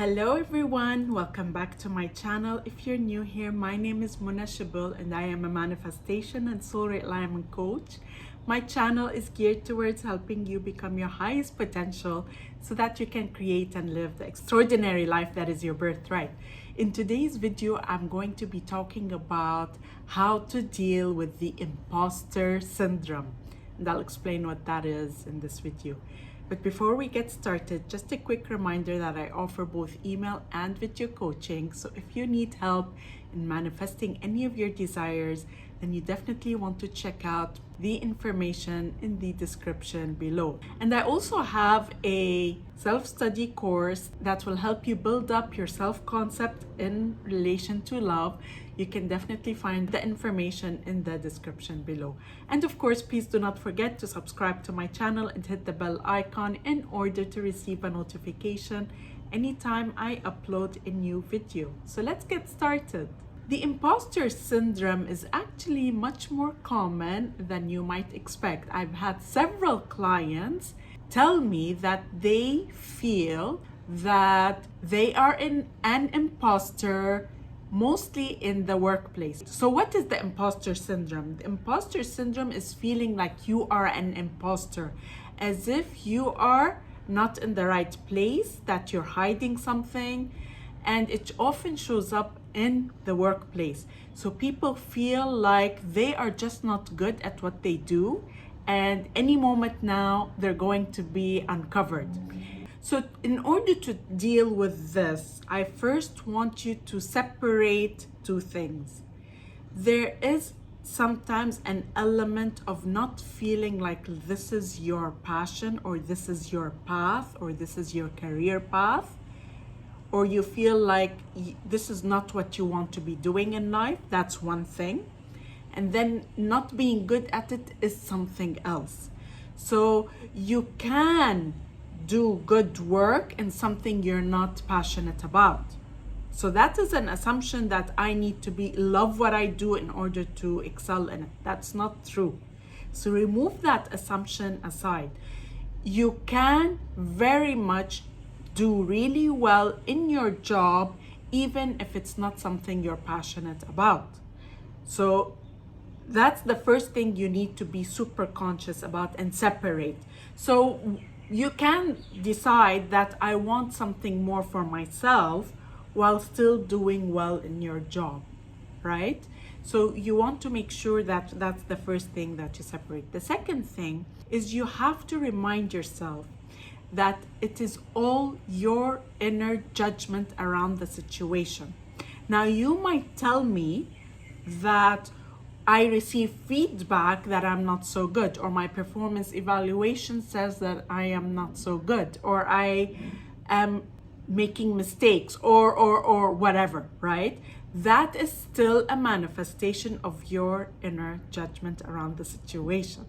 Hello everyone, welcome back to my channel. If you're new here, my name is Irresistible and I am a manifestation and soul realignment coach. My channel is geared towards helping you become your highest potential so that you can create and live the extraordinary life that is your birthright. In today's video, I'm going to be talking about how to deal with the imposter syndrome, and I'll explain what that is in this video. But before we get started, just a quick reminder that I offer both email and video coaching. So if you need help in manifesting any of your desires, then you definitely want to check out the information in the description below. And I also have a self-study course that will help you build up your self-concept in relation to love. You can definitely find the information in the description below. And of course, please do not forget to subscribe to my channel and hit the bell icon in order to receive a notification anytime I upload a new video. So let's get started. The imposter syndrome is actually much more common than you might expect. I've had several clients tell me that they feel that they are an imposter, mostly in the workplace. So what is the imposter syndrome? The imposter syndrome is feeling like you are an imposter, as if you are not in the right place, that you're hiding something, and it often shows up in the workplace. So people feel like they are just not good at what they do, and any moment now they're going to be uncovered. So in order to deal with this, I first want you to separate two things. There is sometimes an element of not feeling like this is your passion, or this is your path, or this is your career path, or you feel like this is not what you want to be doing in life. That's one thing. And then not being good at it is something else. So you can do good work in something you're not passionate about. So that is an assumption that I need to love what I do in order to excel in it. That's not true. So remove that assumption aside. You can very much do really well in your job, even if it's not something you're passionate about. So that's the first thing you need to be super conscious about and separate. So you can decide that I want something more for myself while still doing well in your job, right? So you want to make sure that that's the first thing that you separate. The second thing is you have to remind yourself that it is all your inner judgment around the situation. Now, you might tell me that I receive feedback that I'm not so good, or my performance evaluation says that I am not so good, or I am making mistakes, or whatever, right? That is still a manifestation of your inner judgment around the situation.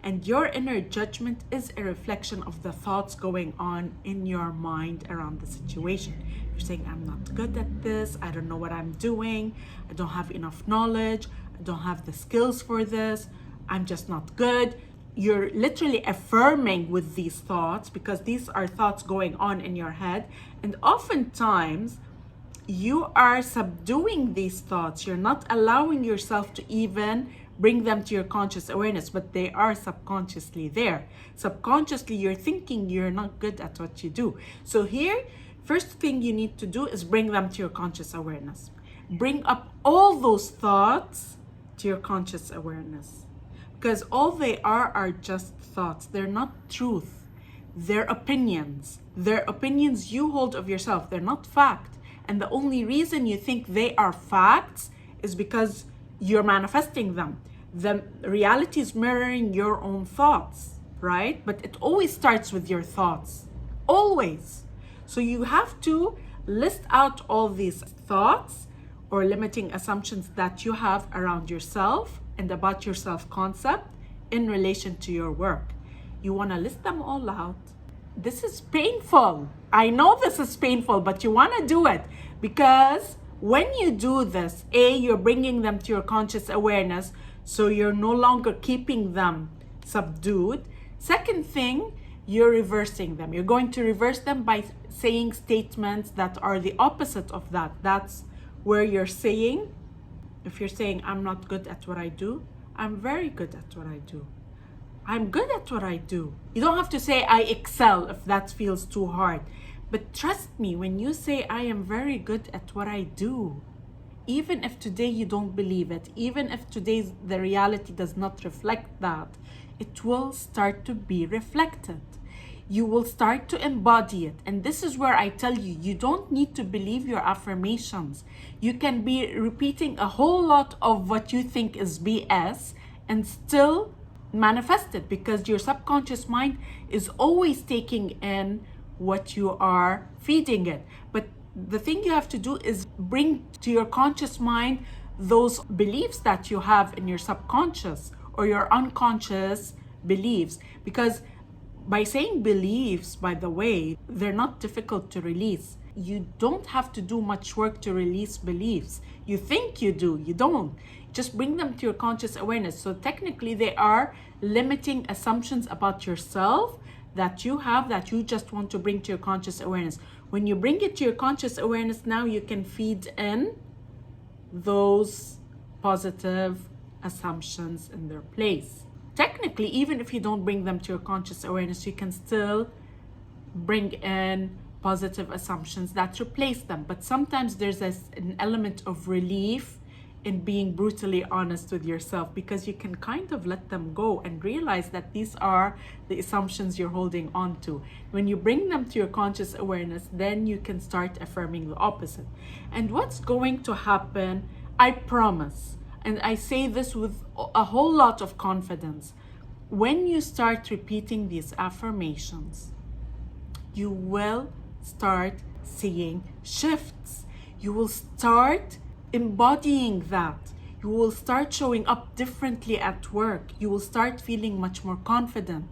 And your inner judgment is a reflection of the thoughts going on in your mind around the situation. You're saying, I'm not good at this, I don't know what I'm doing, I don't have enough knowledge, I don't have the skills for this, I'm just not good. You're literally affirming with these thoughts because these are thoughts going on in your head. And oftentimes, you are subduing these thoughts. You're not allowing yourself to even bring them to your conscious awareness, but they are subconsciously there. Subconsciously, you're thinking you're not good at what you do. So here, first thing you need to do is bring them to your conscious awareness. Bring up all those thoughts to your conscious awareness, because all they are just thoughts. They're not truth. They're opinions. They're opinions you hold of yourself. They're not fact. And the only reason you think they are facts is because you're manifesting them. The reality is mirroring your own thoughts, right? But it always starts with your thoughts, always. So you have to list out all these thoughts or limiting assumptions that you have around yourself and about your self-concept in relation to your work. You want to list them all out. This is painful. I know this is painful, but you want to do it because when you do this, you're bringing them to your conscious awareness, so you're no longer keeping them subdued. Second thing you're reversing them. You're going to reverse them by saying statements that are the opposite of that. That's where you're saying, if you're saying, I'm not good at what I do, I'm very good at what I do. I'm good at what I do. You don't have to say I excel if that feels too hard. But trust me, when you say I am very good at what I do, even if today you don't believe it, even if today's the reality does not reflect that, it will start to be reflected. You will start to embody it. And this is where I tell you, you don't need to believe your affirmations. You can be repeating a whole lot of what you think is BS and still manifest it, because your subconscious mind is always taking in what you are feeding it. But the thing you have to do is bring to your conscious mind those beliefs that you have in your subconscious or your unconscious beliefs. Because by saying beliefs, by the way, they're not difficult to release. You don't have to do much work to release beliefs. You think you do, you don't. Just bring them to your conscious awareness. So technically they are limiting assumptions about yourself that you have, that you just want to bring to your conscious awareness. When you bring it to your conscious awareness, now you can feed in those positive assumptions in their place. Technically, even if you don't bring them to your conscious awareness, you can still bring in positive assumptions that replace them. But sometimes there's an element of relief in being brutally honest with yourself, because you can kind of let them go and realize that these are the assumptions you're holding on to. When you bring them to your conscious awareness, then you can start affirming the opposite. And what's going to happen, I promise, and I say this with a whole lot of confidence, when you start repeating these affirmations, you will start seeing shifts. You will start embodying that. You will start showing up differently at work. You will start feeling much more confident.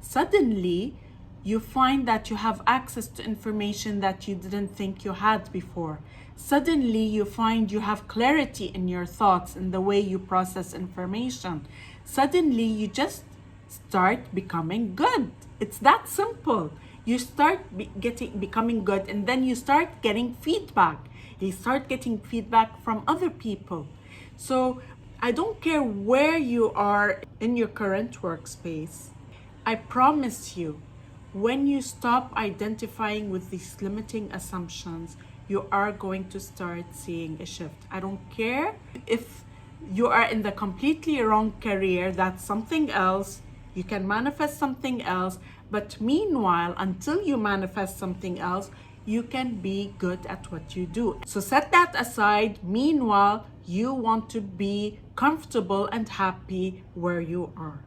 Suddenly, you find that you have access to information that you didn't think you had before. Suddenly, you find you have clarity in your thoughts and the way you process information. Suddenly, you just start becoming good. It's that simple. You start becoming good, and then you start getting feedback. You start getting feedback from other people. So I don't care where you are in your current workspace. I promise you, when you stop identifying with these limiting assumptions, you are going to start seeing a shift. I don't care if you are in the completely wrong career, that's something else. You can manifest something else. But meanwhile, until you manifest something else, you can be good at what you do. So set that aside. Meanwhile, you want to be comfortable and happy where you are.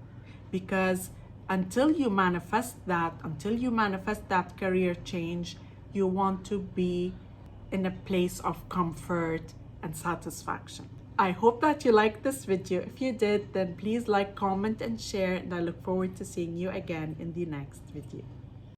Because until you manifest that career change, you want to be in a place of comfort and satisfaction. I hope that you liked this video. If you did, then please like, comment, and share. And I look forward to seeing you again in the next video.